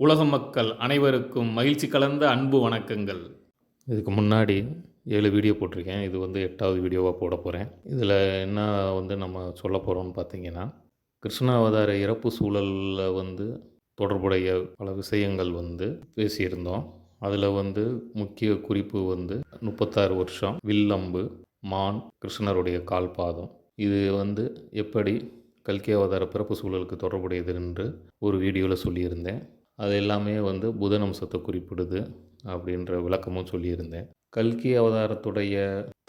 உலக மக்கள் அனைவருக்கும் மகிழ்ச்சி கலந்த அன்பு வணக்கங்கள். இதுக்கு முன்னாடி 7 வீடியோ போட்டிருக்கேன். இது 8வது வீடியோவாக போட போகிறேன். இதில் என்ன நம்ம சொல்ல போகிறோம்னு பார்த்தீங்கன்னா, கிருஷ்ணாவதார இறப்பு சூழலில் தொடர்புடைய பல விஷயங்கள் பேசியிருந்தோம். அதில் முக்கிய குறிப்பு 36 வருஷம், வில்லம்பு, மான், கிருஷ்ணருடைய கால்பாதம். இது எப்படி கல்கி அவதார பிறப்பு சூழலுக்கு தொடர்புடையது என்று ஒரு வீடியோவில் சொல்லியிருந்தேன். அது எல்லாமே புதன் அம்சத்தை குறிப்பிடுது அப்படின்ற விளக்கமும் சொல்லியிருந்தேன். கல்கி அவதாரத்துடைய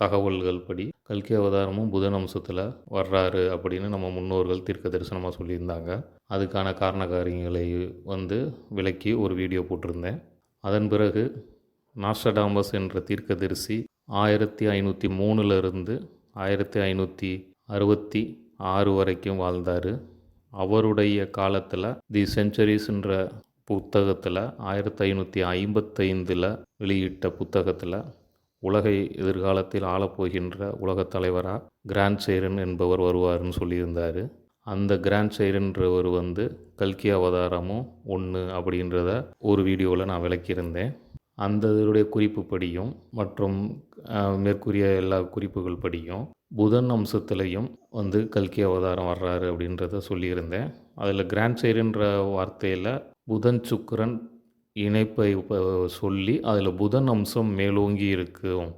தகவல்கள் படி கல்கி அவதாரமும் புதன் அம்சத்தில் வர்றாரு அப்படின்னு நம்ம முன்னோர்கள் தீர்க்க தரிசனமாக சொல்லியிருந்தாங்க. அதுக்கான காரண காரியங்களை விளக்கி ஒரு வீடியோ போட்டிருந்தேன். அதன் பிறகு நாஸ்டடாமஸ் என்ற தீர்க்கதரிசி 1503 1566 வரைக்கும் வாழ்ந்தார். அவருடைய காலத்தில் தி செஞ்சுரிஸ்ன்ற புத்தகத்தில் 1555 வெளியிட்ட புத்தகத்தில் உலகை எதிர்காலத்தில் ஆளப்போகின்ற உலகத் தலைவராக கிராண்ட் சைரன் என்பவர் வருவார்னு சொல்லியிருந்தார். அந்த கிராண்ட் சைரன்றவர் கல்கி அவதாரமும் ஒன்று அப்படின்றத ஒரு வீடியோவில் நான் விளக்கியிருந்தேன். அந்த இதனுடைய குறிப்பு படியும் மற்றும் மேற்கூறிய எல்லா குறிப்புகள் படியும் புதன் அம்சத்துலேயும் கல்கி அவதாரம் வர்றாரு அப்படின்றத சொல்லியிருந்தேன். அதில் கிராண்ட் சைரன்ற வார்த்தையில் புதன் சுக்கிரன் இணைப்பை சொல்லி அதில் புதன் அம்சம் மேலோங்கி இருக்கும்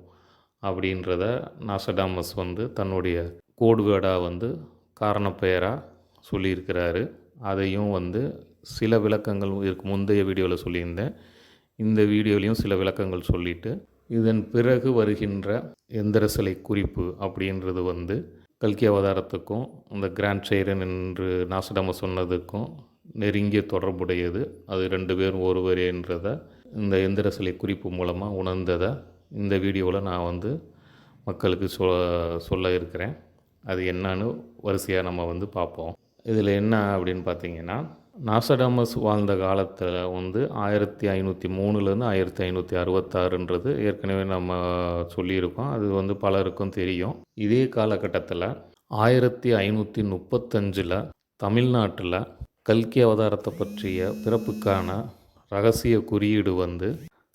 அப்படின்றத நாஸ்டடாமஸ் தன்னுடைய கோட்வேர்டாக காரணப்பெயராக சொல்லியிருக்கிறாரு. அதையும் சில விளக்கங்கள் இதுக்கு முந்தைய வீடியோவில் சொல்லியிருந்தேன். இந்த வீடியோலையும் சில விளக்கங்கள் சொல்லிவிட்டு இதன் பிறகு வருகின்ற எந்திர சிலை குறிப்பு அப்படின்றது கல்கி அவதாரத்துக்கும் அந்த கிராண்ட் சைரன் என்று நாஸ்டடாமஸ் சொன்னதுக்கும் நெருங்கிய தொடர்புடையது. அது 2 பேரும் ஒருவரேன்றதை இந்த எந்திர சிலை குறிப்பு மூலமாக உணர்ந்ததை இந்த வீடியோவில் நான் மக்களுக்கு சொல்ல இருக்கிறேன். அது என்னன்னு வரிசையாக நம்ம பார்ப்போம். இதில் என்ன அப்படின்னு பார்த்தீங்கன்னா, நாஸ்டடாமஸ் வாழ்ந்த காலத்தில் 1503 1566 ஏற்கனவே நம்ம சொல்லியிருக்கோம். அது பலருக்கும் தெரியும். இதே காலகட்டத்தில் 1535 தமிழ்நாட்டில் கல்கி அவதாரத்தை பற்றிய பிறப்புக்கான ரகசிய குறியீடு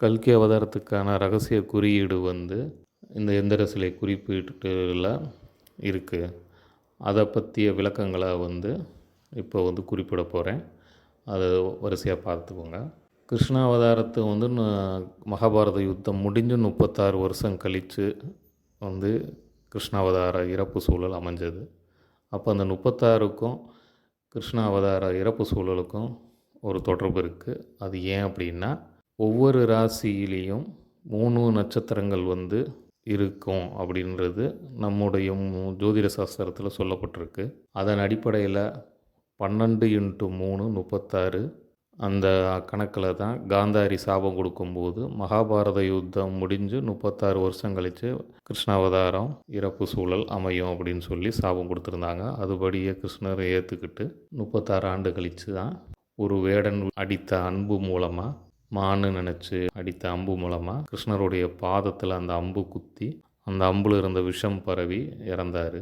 கல்கி அவதாரத்துக்கான ரகசிய குறியீடு இந்த எந்திர சிலை குறிப்பீட்டில் இருக்குது. அதை பற்றிய விளக்கங்களை இப்போ குறிப்பிட போகிறேன். அதை வரிசையாக பார்த்துக்கோங்க. கிருஷ்ணாவதாரத்தை மகாபாரத யுத்தம் முடிஞ்சு 36 வருஷம் கழித்து கிருஷ்ணாவதார இறப்பு சூழல் அமைஞ்சது. அப்போ அந்த 36க்கும் கிருஷ்ணாவதார இறப்பு சூழலுக்கும் ஒரு தொடர்பு இருக்குது. அது ஏன் அப்படின்னா, ஒவ்வொரு ராசியிலையும் 3 நட்சத்திரங்கள் இருக்கும் அப்படின்றது நம்முடைய ஜோதிட சாஸ்திரத்தில் சொல்லப்பட்டிருக்கு. அதன் அடிப்படையில் 12 × 3 36 அந்த கணக்கில் தான் காந்தாரி சாபம் கொடுக்கும்போது மகாபாரத யுத்தம் முடிஞ்சு 36 வருஷம் கழித்து கிருஷ்ணாவதாரம் இறப்பு சூழல் அமையும் அப்படின்னு சொல்லி சாபம் கொடுத்துருந்தாங்க. அதுபடியே கிருஷ்ணரை ஏற்றுக்கிட்டு 36 ஆண்டு கழித்து தான் ஒரு வேடன் அடித்த அன்பு மூலமாக, மானு நினச்சி அடித்த அம்பு மூலமாக கிருஷ்ணருடைய பாதத்தில் அந்த அம்பு குத்தி அந்த அம்பில் இருந்த விஷம் பரவி இறந்தார்.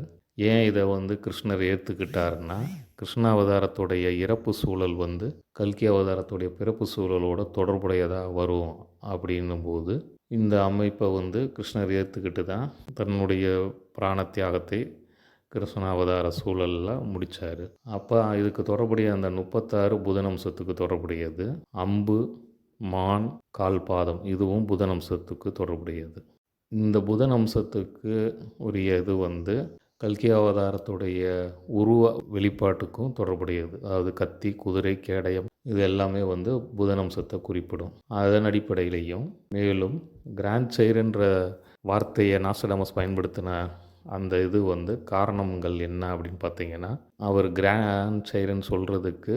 ஏன் இதை கிருஷ்ணர் ஏற்றுக்கிட்டாருன்னா, கிருஷ்ணாவதாரத்துடைய இறப்பு சூழல் கல்கி அவதாரத்துடைய பிறப்பு சூழலோட தொடர்புடையதாக வரும் அப்படின்னும்போது இந்த அமைப்பை கிருஷ்ணர் ஏற்றுக்கிட்டு தான் தன்னுடைய பிராண தியாகத்தை கிருஷ்ணாவதார சூழலில் முடித்தார். அப்போ இதுக்கு தொடர்புடைய அந்த 36 புதன் அம்சத்துக்கு தொடர்புடையது. அம்பு, மான், கால்பாதம் இதுவும் புதன் அம்சத்துக்கு தொடர்புடையது. இந்த புதன் அம்சத்துக்கு உரிய இது கல்கி அவதாரத்துடைய உருவ வெளிப்பாட்டுக்கும் தொடர்புடையது. அதாவது கத்தி, குதிரை, கேடயம் இது எல்லாமே புதன் அம்சத்தை குறிப்பிடும். அதன் அடிப்படையிலையும் மேலும் கிராண்ட் சைரன்ற வார்த்தையை நாஸ்டடாமஸ் பயன்படுத்தின அந்த இது காரணங்கள் என்ன அப்படின்னு பார்த்தீங்கன்னா, அவர் கிராண்ட் சைரன் சொல்கிறதுக்கு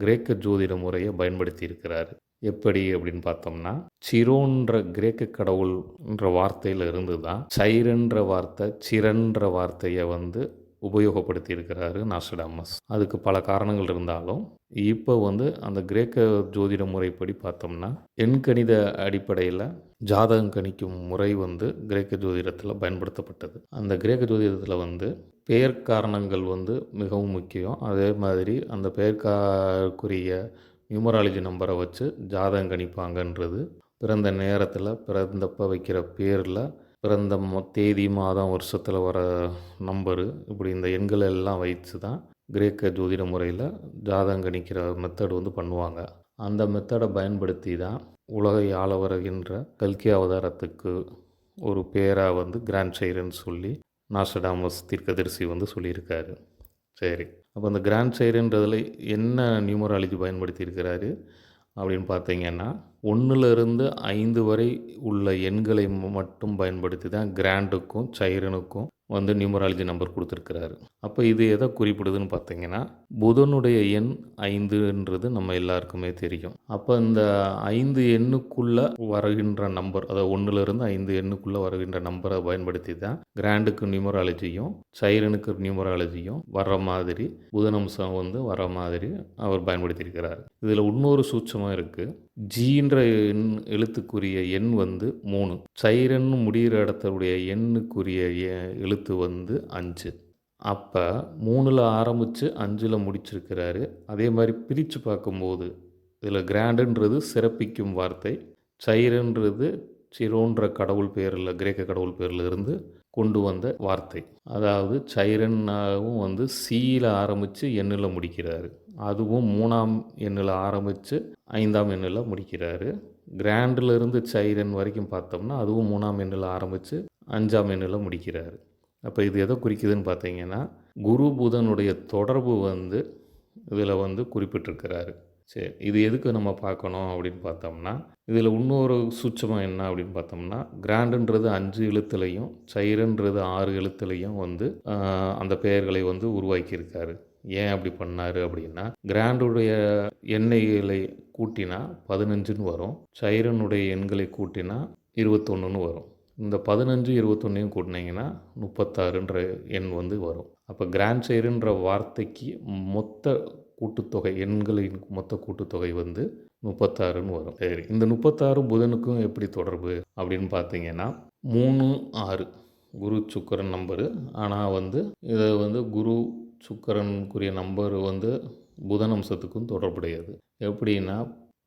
கிரேக்க ஜோதிட முறையை பயன்படுத்தி இருக்கிறார். எப்படி அப்படின்னு பார்த்தோம்னா, சிரோன்ற கிரேக்க கடவுள்ன்ற வார்த்தையில் இருந்து தான் சைரன்ற வார்த்தை சிரன்ற வார்த்தையை உபயோகப்படுத்தி இருக்கிறாரு நாஸ்டடாமஸ். அதுக்கு பல காரணங்கள் இருந்தாலும் இப்போ அந்த கிரேக்க ஜோதிட முறைப்படி பார்த்தோம்னா, எண்கணித அடிப்படையில் ஜாதகம் கணிக்கும் முறை கிரேக்க ஜோதிடத்தில் பயன்படுத்தப்பட்டது. அந்த கிரேக்க ஜோதிடத்தில் பெயர் காரணங்கள் மிகவும் முக்கியம். அதே மாதிரி அந்த பெயர்க்குரிய நியூமராலஜி நம்பரை வச்சு ஜாதகம் கணிப்பாங்கன்றது பிறந்த நேரத்தில், பிறந்தப்போ வைக்கிற பேரில், பிறந்த தேதி, மாதம், வருஷத்தில் வர நம்பரு, இப்படி இந்த எண்களை எல்லாம் வைத்து தான் கிரேக்க ஜோதிட முறையில் ஜாதகம் கணிக்கிற மெத்தட் வந்து பண்ணுவாங்க. அந்த மெத்தடை பயன்படுத்தி தான் உலகை ஆள வருகின்ற கல்கி அவதாரத்துக்கு ஒரு பேராக வந்து கிராண்ட் சைரன்னு சொல்லி நாஸ்டடாமஸ் தீர்க்கதரிசி வந்து சொல்லியிருக்காரு. சரி, அப்போ அந்த கிராண்ட் சைரன்றதில் என்ன நியூமராலஜி பயன்படுத்தியிருக்கிறாரு அப்படின்னு பார்த்தீங்கன்னா, 1லிருந்து 5 வரை உள்ள எண்களை மட்டும் பயன்படுத்தி தான் கிராண்டுக்கும் சைரனுக்கும் வந்து நியூமராலஜி நம்பர் கொடுத்துருக்கிறாரு. அப்போ இது எதை குறிப்பிடுதுன்னு பார்த்தீங்கன்னா, புதனுடைய எண் 5ன்றது நம்ம எல்லாருக்குமே தெரியும். அப்போ இந்த 5 எண்ணுக்குள்ளே வருகின்ற நம்பர், அதாவது 1லிருந்து 5 எண்ணுக்குள்ளே வருகின்ற நம்பரை பயன்படுத்தி தான் கிராண்டுக்கு நியூமராலஜியும் சைரனுக்கு நியூமராலஜியும் வர்ற மாதிரி, புதனம்சம் வந்து வர மாதிரி அவர் பயன்படுத்தியிருக்கிறார். இதில் இன்னொரு சூட்சமாக இருக்குது. ஜீன்ற எழுத்துக்குரிய எண் வந்து 3, சைரன் முடிகிற இடத்துடைய எண்ணுக்குரிய எழுத்து வந்து 5. அப்போ 3ல் ஆரம்பித்து 5ல் முடிச்சிருக்கிறாரு. அதே மாதிரி பிரித்து பார்க்கும்போது இதில் கிராண்டுன்றது சிறப்பிக்கும் வார்த்தை, சைரன்றது சிரோன்ற கடவுள் பேரில், கிரேக்க கடவுள் பேரில் இருந்து கொண்டு வந்த வார்த்தை. அதாவது சைரன்னாவும் வந்து சியில் ஆரம்பித்து எண்ணில் முடிக்கிறாரு, அதுவும் 3ஆம் எண்ணில் ஆரம்பித்து 5ஆம் எண்ணில் முடிக்கிறாரு. கிராண்டிலிருந்து சைரன் வரைக்கும் பார்த்தோம்னா அதுவும் 3ஆம் எண்ணில் ஆரம்பித்து 5ஆம் எண்ணில் முடிக்கிறாரு. அப்போ இது எதை குறிக்குதுன்னு பார்த்தீங்கன்னா, குரு புதனுடைய தொடர்பு வந்து இதில் வந்து குறிப்பிட்டிருக்கிறாரு. சரி, இது எதுக்கு நம்ம பார்க்கணும் அப்படின்னு பார்த்தோம்னா, இதில் இன்னொரு சூட்சமாக என்ன அப்படின்னு பார்த்தோம்னா, கிராண்டுன்றது 5 எழுத்துலையும் சைரன்றது 6 எழுத்துலையும் வந்து அந்த பெயர்களை வந்து உருவாக்கியிருக்காரு. ஏன் அப்படி பண்ணார் அப்படின்னா, கிராண்டுடைய எண்ணைகளை கூட்டினா 15ன்னு வரும், சைரனுடைய எண்களை கூட்டினா 21ன்னு வரும். இந்த 15, 21 கூட்டினீங்கன்னா 36ன்ற எண் வந்து வரும். அப்போ கிராண்ட் சைரன்ற வார்த்தைக்கு மொத்த கூட்டுத்தொகை, எண்களின் மொத்த கூட்டுத்தொகை வந்து 36ன்னு வரும். சரி, இந்த 36 புதனுக்கும் எப்படி தொடர்பு அப்படின்னு பார்த்தீங்கன்னா, 3, 6 குரு சுக்கிரன் நம்பரு. ஆனால் வந்து இதை வந்து குரு சுக்கிரனுக்குரிய நம்பர் வந்து புதன் அம்சத்துக்கும் தொடர்புடையது. எப்படின்னா,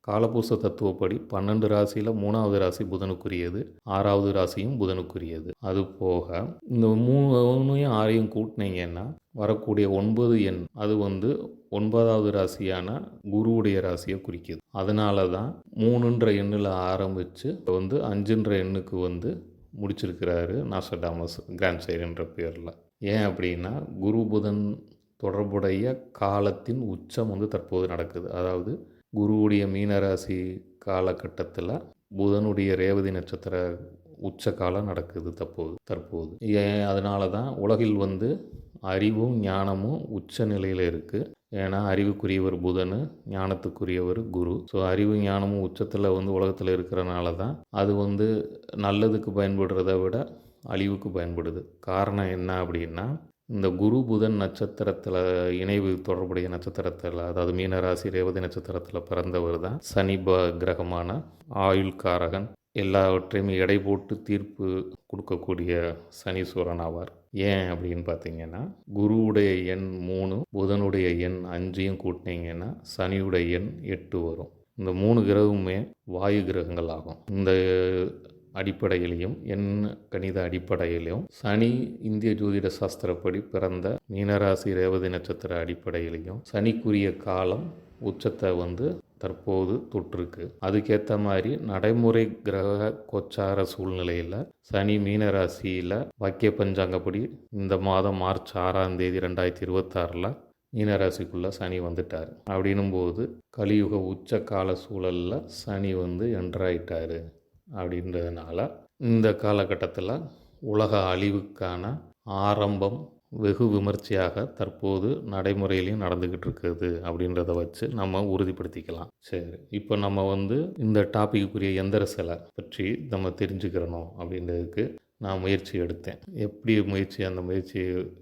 காலபூச தத்துவப்படி 12 ராசியில் 3வது ராசி புதனுக்குரியது, 6வது ராசியும் புதனுக்குரியது. அது போக இந்த 3ஐயும் 6ஐயும் கூட்டினீங்கன்னா வரக்கூடிய 9 எண், அது வந்து 9வது ராசியான குருவுடைய ராசியை குறிக்குது. அதனால தான் 3ன்ற எண்ணில் ஆரம்பித்து வந்து 5ன்ற எண்ணுக்கு வந்து முடிச்சிருக்கிறாரு நாஸ்டடாமஸ் கிராண்ட் சைரன்ற பேரில். ஏன் அப்படின்னா, குரு புதன் தொடர்புடைய காலத்தின் உச்சம் வந்து தற்போது நடக்குது. அதாவது குருவுடைய மீனராசி காலகட்டத்தில் புதனுடைய ரேவதி நட்சத்திர உச்ச காலம் நடக்குது தற்போது. ஏன் அதனால தான் உலகில் வந்து அறிவும் ஞானமும் உச்ச நிலையில் இருக்குது. ஏன்னா அறிவுக்குரியவர் புதன், ஞானத்துக்குரியவர் குரு. ஸோ அறிவு ஞானமும் உச்சத்தில் வந்து உலகத்தில் இருக்கிறனால தான் அது வந்து நல்லதுக்கு பயன்படுறத விட அழிவுக்கு பயன்படுது. காரணம் என்ன அப்படின்னா, இந்த குரு புதன் நட்சத்திரத்தில் இணைவு தொடர்புடைய நட்சத்திரத்தில், அதாவது மீனராசி ரேவதி நட்சத்திரத்தில் பிறந்தவர் தான் சனி கிரகமான ஆயுள்காரகன், எல்லாவற்றையும் எடை போட்டு தீர்ப்பு கொடுக்கக்கூடிய சனீஸ்வரன் ஆவார். ஏன் அப்படின்னு பார்த்தீங்கன்னா, குருவுடைய எண் 3, புதனுடைய எண் 5ஐயும் கூட்டினீங்கன்னா சனியுடைய எண் 8 வரும். இந்த 3 கிரகமுமே வாயு கிரகங்கள் ஆகும். இந்த அடிப்படையிலையும் எண் கணித அடிப்படையிலையும் சனி இந்திய ஜோதிட சாஸ்திரப்படி பிறந்த மீனராசி ரேவதி நட்சத்திர அடிப்படையிலையும் சனிக்குரிய காலம் உச்சத்தை வந்து தற்போது தொற்றுருக்கு. அதுக்கேற்ற மாதிரி நடைமுறை கிரக கோச்சார சூழ்நிலையில் சனி மீனராசியில் வாக்கிய பஞ்சாங்கப்படி இந்த மாதம் மார்ச் 6ஆம் தேதி 2026 மீனராசிக்குள்ளே சனி வந்துட்டார். அப்படின்னும்போது கலியுக உச்ச கால சூழலில் சனி வந்து என்ட்ராயிட்டார். அப்படின்றதுனால இந்த காலகட்டத்தில் உலக அழிவுக்கான ஆரம்பம் வெகு விமர்சையாக தற்போது நடைமுறையிலையும் நடந்துக்கிட்டு இருக்குது அப்படின்றத வச்சு நம்ம உறுதிப்படுத்திக்கலாம். சரி, இப்போ நம்ம வந்து இந்த டாப்பிக்குரிய எந்திர சிலை பற்றி நம்ம தெரிஞ்சுக்கிறணும் அப்படின்றதுக்கு நான் முயற்சி எடுத்தேன். எப்படி அந்த முயற்சி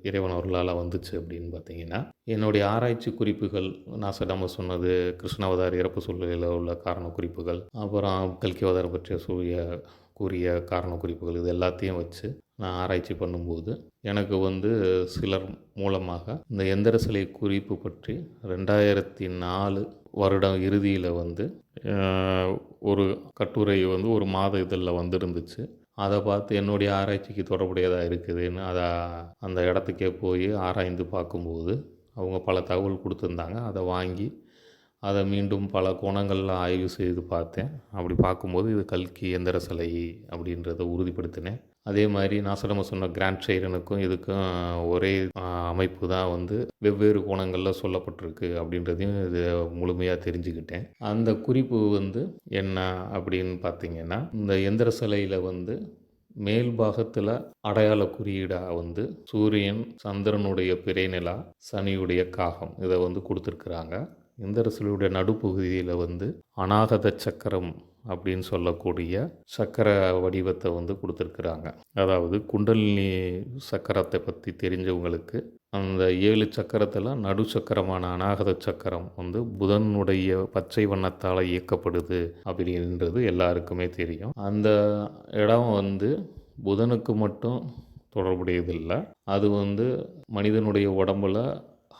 இறைவன் அவர்களால் வந்துச்சு அப்படின்னு பார்த்தீங்கன்னா, என்னுடைய ஆராய்ச்சி குறிப்புகள், நாஸ்டடாமஸ் சொன்னது, கிருஷ்ணாவதார் இறப்பு சூழ்நிலையில் உள்ள காரண குறிப்புகள், அப்புறம் கல்கி அவதாரம் பற்றிய கூறிய காரண குறிப்புகள், இது எல்லாத்தையும் வச்சு நான் ஆராய்ச்சி பண்ணும்போது எனக்கு வந்து சிலர் மூலமாக இந்த எந்திர சிலை குறிப்பு பற்றி 2004 வருடம் இறுதியில் வந்து ஒரு கட்டுரை வந்து ஒரு மாத இதழில் வந்துருந்துச்சு. அதை பார்த்து என்னுடைய ஆராய்ச்சிக்கு தொடர்புடையதாக இருக்குதுன்னு அந்த இடத்துக்கே போய் ஆராய்ந்து பார்க்கும்போது அவங்க பல தகவல் கொடுத்துருந்தாங்க. அதை வாங்கி அதை மீண்டும் பல கோணங்களில் ஆய்வு செய்து பார்த்தேன். அப்படி பார்க்கும்போது இது கல்கி எந்திர சிலை அப்படின்றத உறுதிப்படுத்தினேன். அதே மாதிரி நாசடமஸ் சொன்ன கிராண்ட் சைரனுக்கும் இதுக்கும் ஒரே அமைப்பு தான் வந்து வெவ்வேறு கோணங்களில் சொல்லப்பட்டிருக்கு அப்படின்றதையும் இது முழுமையாக தெரிஞ்சுக்கிட்டேன். அந்த குறிப்பு வந்து என்ன அப்படின்னு பார்த்தீங்கன்னா, இந்த எந்திர சிலையில் வந்து மேல் பாகத்தில் அடையாள குறியீடாக வந்து சூரியன், சந்திரனுடைய பிறைநிலா, சனியுடைய காகம் இதை வந்து கொடுத்துருக்குறாங்க. எந்திர சிலையுடைய நடுப்பகுதியில் வந்து அநாகத சக்கரம் அப்படின்னு சொல்லக்கூடிய சக்கர வடிவத்தை வந்து கொடுத்துருக்குறாங்க. அதாவது குண்டலினி சக்கரத்தை பற்றி தெரிஞ்சவங்களுக்கு அந்த 7 சக்கரத்தில் நடு சக்கரமான அநாகத சக்கரம் வந்து புதனுடைய பச்சை வண்ணத்தால் இயக்கப்படுது அப்படின்றது எல்லாருக்குமே தெரியும். அந்த இடம் வந்து புதனுக்கு மட்டும் தொடர்புடையதில்லை. அது வந்து மனிதனுடைய உடம்பில்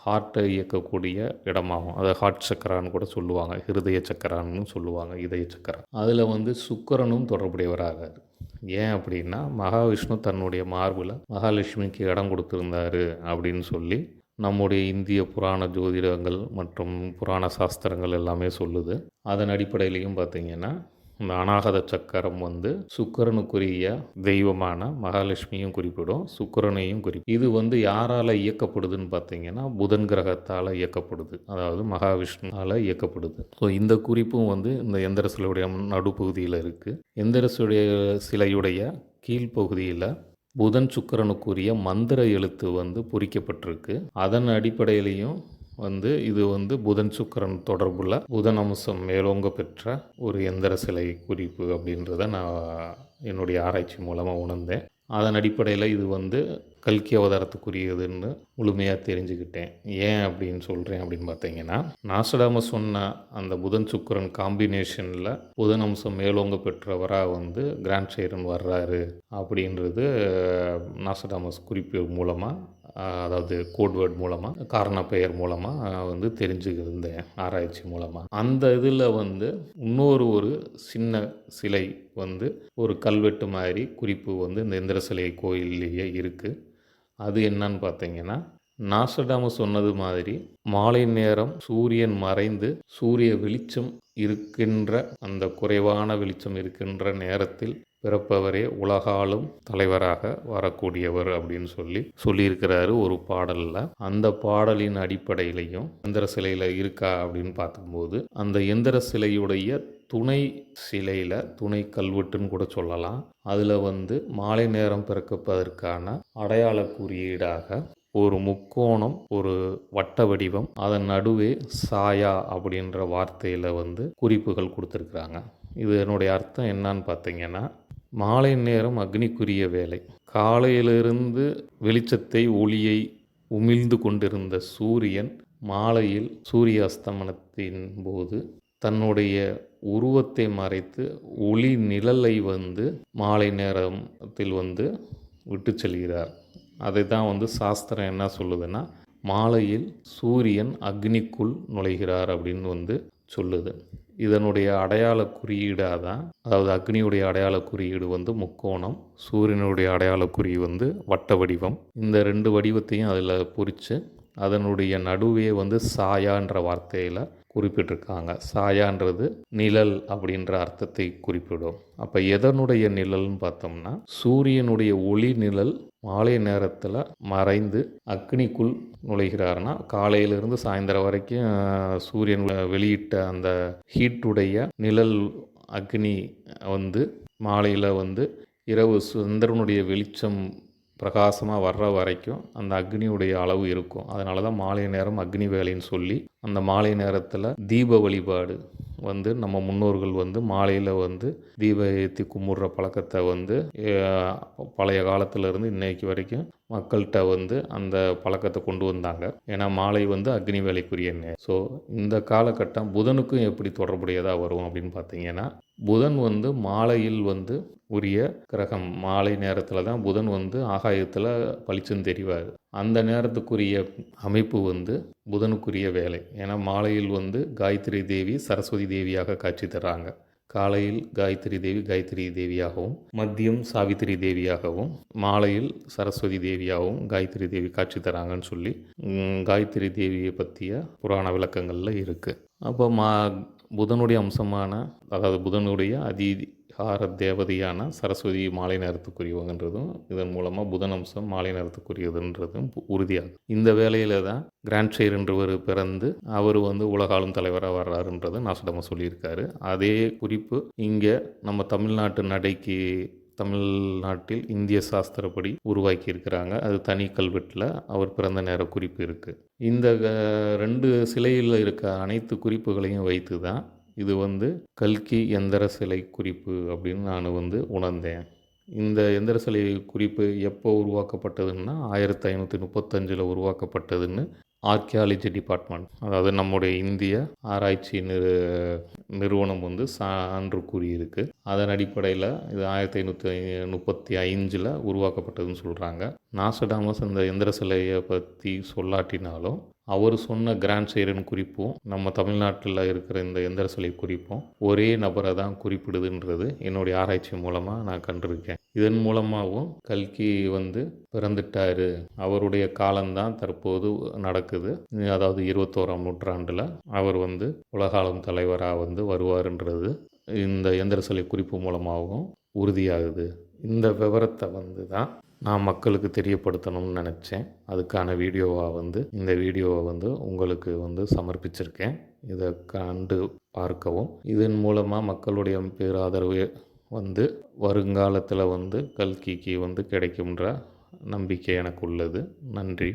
ஹார்ட்டை இயக்கக்கூடிய இடமாகும். அதை ஹார்ட் சக்கரான்னு கூட சொல்லுவாங்க, ஹிருதய சக்கரான்னு சொல்லுவாங்க, இதய சக்கரம். அதில் வந்து சுக்கிரனும் தொடர்புடையவராகாது. ஏன் அப்படின்னா, மகாவிஷ்ணு தன்னுடைய மார்பில் மகாலட்சுமிக்கு இடம் கொடுத்துருந்தாரு அப்படின்னு சொல்லி நம்முடைய இந்திய புராண ஜோதிடங்கள் மற்றும் புராண சாஸ்திரங்கள் எல்லாமே சொல்லுது. அதன் அடிப்படையிலையும் பார்த்திங்கன்னா இந்த அநாகத சக்கரம் வந்து சுக்கிரனுக்குரிய தெய்வமான மகாலட்சுமியும் குறிப்பிடும், சுக்கிரனையும் குறிப்பிடும். இது வந்து யாரால் இயக்கப்படுதுன்னு பார்த்தீங்கன்னா புதன் கிரகத்தால் இயக்கப்படுது, அதாவது மகாவிஷ்ணுவால் இயக்கப்படுது. ஸோ இந்த குறிப்பும் வந்து இந்த எந்திர சிலையுடைய நடுப்பகுதியில் இருக்குது. எந்திர சிலையுடைய கீழ்ப்பகுதியில் புதன் சுக்கிரனுக்குரிய மந்திர எழுத்து வந்து பொறிக்கப்பட்டிருக்கு. அதன் அடிப்படையிலையும் வந்து இது வந்து புதன் சுக்கிரன் தொடர்புள்ள புதன் அம்சம் மேலோங்க பெற்ற ஒரு எந்திர சிலை குறிப்பு அப்படின்றத நான் என்னுடைய ஆராய்ச்சி மூலமாக உணர்ந்தேன். அதன் அடிப்படையில் இது வந்து கல்கி அவதாரத்துக்குரியதுன்னு முழுமையாக தெரிஞ்சுக்கிட்டேன். ஏன் அப்படின்னு சொல்கிறேன் அப்படின்னு பார்த்தீங்கன்னா, நாஸ்டாமஸ் சொன்ன அந்த புதன் சுக்கிரன் காம்பினேஷனில் புதன் அம்சம் மேலோங்க பெற்றவராக வந்து கிராண்ட் சைரன் வர்றாரு அப்படின்றது நாஸ்டாமஸ் குறிப்பு மூலமாக, அதாவது கோட்வேர்ட் மூலமாக, காரண பெயர் மூலமாக வந்து தெரிஞ்சுக்கிருந்தேன் ஆராய்ச்சி மூலமாக. அந்த இதில் வந்து ஒரு சின்ன சிலை வந்து ஒரு கல்வெட்டு மாதிரி குறிப்பு வந்து இந்த எந்திர சிலை கோயிலேயே இருக்குது. அது என்னன்னு பார்த்தீங்கன்னா, நாஸ்டாமஸ் சொன்னது மாதிரி மாலை நேரம் சூரியன் மறைந்து சூரிய வெளிச்சம் இருக்கின்ற, அந்த குறைவான வெளிச்சம் இருக்கின்ற நேரத்தில் பிறப்பவரே உலகாலும் தலைவராக வரக்கூடியவர் அப்படின்னு சொல்லியிருக்கிறாரு ஒரு பாடலில். அந்த பாடலின் அடிப்படையிலையும் எந்திர சிலையில் இருக்கா அப்படின்னு பார்க்கும்போது, அந்த எந்திர சிலையுடைய துணை சிலையில், துணை கல்வெட்டுன்னு கூட சொல்லலாம், அதில் வந்து மாலை நேரம் பிறப்பதற்கான அடையாள குறியீடாக ஒரு முக்கோணம், ஒரு வட்ட வடிவம், அதன் நடுவே சாயா அப்படின்ற வார்த்தையில் வந்து குறிப்புகள் கொடுத்துருக்குறாங்க. இதனுடைய அர்த்தம் என்னன்னு பார்த்தீங்கன்னா, மாலை நேரம் அக்னிக்குரிய வேலை, காலையிலிருந்து வெளிச்சத்தை ஒளியை உமிழ்ந்து கொண்டிருந்த சூரியன் மாலையில் சூரிய அஸ்தமனத்தின் போது தன்னுடைய உருவத்தை மறைத்து ஒளி நிழலை வந்து மாலை நேரத்தில் வந்து விட்டு செல்கிறார். அதை தான் வந்து சாஸ்திரம் என்ன சொல்லுதுன்னா, மாலையில் சூரியன் அக்னிக்குள் நுழைகிறார் அப்படின்னு வந்து சொல்லுது. இதனுடைய அடையாள குறியீடாக தான், அதாவது அக்னியுடைய அடையாள குறியீடு வந்து முக்கோணம், சூரியனுடைய அடையாள குறியீடு வந்து வட்ட வடிவம். இந்த 2 வடிவத்தையும் அதில் பொறித்து அதனுடைய நடுவே வந்து சாயான்ற வார்த்தையில் குறிப்பிட்டிருக்காங்க. சாயான்றது நிழல் அப்படின்ற அர்த்தத்தை குறிப்பிடும். அப்போ எதனுடைய நிழல்னு பார்த்தோம்னா, சூரியனுடைய ஒளி நிழல் மாலை நேரத்தில் மறைந்து அக்னிக்குள் நுழைகிறார்னா, காலையிலிருந்து சாயந்தரம் வரைக்கும் சூரியன் வெளியிட்ட அந்த ஹீட்டுடைய நிழல் அக்னி வந்து மாலையில் வந்து இரவு சந்திரனுடைய வெளிச்சம் பிரகாசமாக வர்ற வரைக்கும் அந்த அக்னியுடைய அளவு இருக்கும். அதனால தான் மாலை நேரம் அக்னி வேலைன்னு சொல்லி, அந்த மாலை நேரத்தில் தீப வழிபாடு வந்து நம்ம முன்னோர்கள் வந்து மாலையில் வந்து தீப ஏற்றி கும்பிட்ற பழக்கத்தை வந்து பழைய காலத்திலேருந்து இன்னைக்கு வரைக்கும் மக்கள்கிட்ட வந்து அந்த பழக்கத்தை கொண்டு வந்தாங்க. ஏன்னா மாலை வந்து அக்னி வேலைக்குரிய நேரம். ஸோ இந்த காலகட்டம் புதனுக்கும் எப்படி தொடர்புடையதாக வரும் அப்படின்னு பார்த்தீங்கன்னா, புதன் வந்து மாலையில் வந்து உரிய கிரகம். மாலை நேரத்தில் தான் புதன் வந்து ஆகாயத்தில் பளிச்சுன்னு தெரிவார். அந்த நேரத்துக்குரிய அமைப்பு வந்து புதனுக்குரிய வேலை. ஏன்னா மாலையில் வந்து காயத்ரி தேவி சரஸ்வதி தேவியாக காட்சி தர்றாங்க. காலையில் காயத்ரி தேவியாகவும், மதியம் சாவித்திரி தேவியாகவும், மாலையில் சரஸ்வதி தேவியாகவும் காயத்ரி தேவி காட்சி தராங்கன்னு சொல்லி காயத்ரி தேவியை பற்றிய புராண விளக்கங்களில் இருக்குது. அப்போ புதனுடைய அம்சமான, அதாவது புதனுடைய அதிகார தேவதையான சரஸ்வதி மாலை நேரத்துக்குரியவங்கன்றதும் இதன் மூலமாக புதன் அம்சம் மாலை நேரத்துக்குரியதுன்றதும் உறுதியாகும். இந்த வேலையில் தான் கிராண்ட் ஷேர் என்றவர் பிறந்து அவர் வந்து உலகாளும் தலைவராக வர்றாருன்றது நாசடம சொல்லியிருக்காரு. அதே குறிப்பு இங்கே நம்ம தமிழ்நாட்டில் இந்திய சாஸ்திரப்படி உருவாக்கி இருக்கிறாங்க. அது தனி கல்வெட்டில் அவர் பிறந்த நேர குறிப்பு இருக்குது. இந்த 2 சிலையில் இருக்க அனைத்து குறிப்புகளையும் வைத்து தான் இது வந்து கல்கி எந்திர சிலை குறிப்பு அப்படின்னு நான் வந்து உணர்ந்தேன். இந்த எந்திர சிலை குறிப்பு எப்போ உருவாக்கப்பட்டதுன்னா 1535 உருவாக்கப்பட்டதுன்னு ஆர்கியாலஜி டிபார்ட்மெண்ட், அதாவது நம்முடைய இந்திய ஆராய்ச்சி நிறுவனம் வந்து சான்று கூறியிருக்கு. அதன் அடிப்படையில் இது 1535 உருவாக்கப்பட்டதுன்னு சொல்கிறாங்க. நாஸ்டாமஸ் அந்த எந்திர சிலையை பற்றி சொல்லாட்டினாலும் அவர் சொன்ன கிராண்ட் சைரன் குறிப்பும் நம்ம தமிழ்நாட்டில் இருக்கிற இந்த எந்திர சிலை குறிப்பும் ஒரே நபரை தான் குறிப்பிடுதுன்றது என்னுடைய ஆராய்ச்சி மூலமாக நான் கண்டிருக்கேன். இதன் மூலமாகவும் கல்கி வந்து பிறந்துட்டாரு, அவருடைய காலம்தான் தற்போது நடக்குது, அதாவது 21ஆம் நூற்றாண்டில் அவர் வந்து உலகாளும் தலைவராக வந்து வருவாருன்றது இந்த எந்திர சிலை குறிப்பு மூலமாகவும் உறுதியாகுது. இந்த விவரத்தை வந்து தான் நான் மக்களுக்கு தெரியப்படுத்தணும்னு நினச்சேன். அதுக்கான இந்த வீடியோவை வந்து உங்களுக்கு வந்து சமர்ப்பிச்சிருக்கேன். இதை கண்டு பார்க்கவும். இதன் மூலமாக மக்களுடைய பேராதரவு வந்து வருங்காலத்தில் வந்து கல்கிக்கு வந்து கிடைக்கும்ன்ற நம்பிக்கை எனக்கு உள்ளது. நன்றி.